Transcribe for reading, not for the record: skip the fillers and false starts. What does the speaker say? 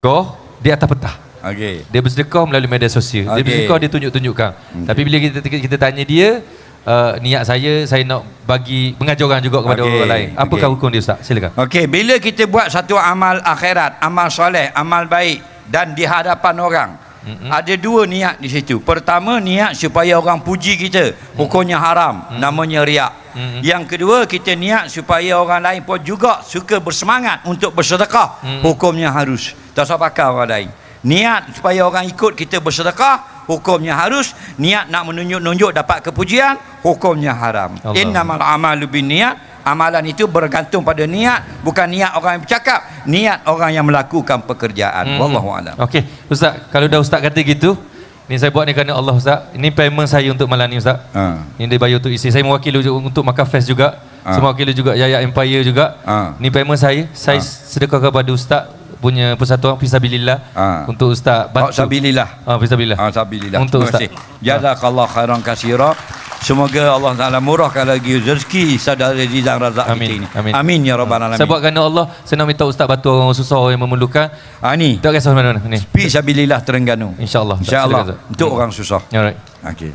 di atas petah. Okey. Dia bersedekah melalui media sosial. Dia bersedekah, dia tunjuk-tunjukkan. Tapi bila kita tanya dia, niat saya nak bagi mengajar orang juga kepada orang lain. Apakah hukum dia, Ustaz? Silakan. Okey, bila kita buat satu amal akhirat, amal soleh, amal baik dan di hadapan orang, ada dua niat di situ. Pertama, niat supaya orang puji kita, hukumnya haram, namanya riak. Yang kedua, kita niat supaya orang lain pun juga suka bersemangat untuk bersedekah, hukumnya harus. Tak usah pakai orang lain. Niat supaya orang ikut kita bersedekah, hukumnya harus. Niat nak menunjuk-nunjuk dapat kepujian, hukumnya haram. Innamal amalu binniyat. Amalan itu bergantung pada niat, bukan niat orang yang bercakap, niat orang yang melakukan pekerjaan. Wallahu a'lam. Okey, Ustaz, kalau dah Ustaz kata gitu, ni saya buat ni kerana Allah, Ustaz. Ini payment saya untuk malam ni, Ustaz. Ini dia bayar untuk isteri. Saya mewakili untuk Makkah Fest juga. Saya mewakili juga Yaya Empire juga. Ni payment saya. Saya sedekah kepada Ustaz punya persatuan Fisabilillah, untuk Ustaz bantu. Sabilillah. Fisabilillah. Sabilillah. Untuk Ustaz. Jazakallah khairan katsira. Semoga Allah Ta'ala murahkan lagi rezeki saudara Rizal Razak kita ini. Amin ya rabbal alamin. Saya buat kerana Allah, saya nak minta Ustaz bantu orang susah, orang yang memerlukan. Ni. Tak kisah mana-mana ni. Fisabilillah Terengganu. InsyaAllah. InsyaAllah. Untuk orang susah. Alright. Okey.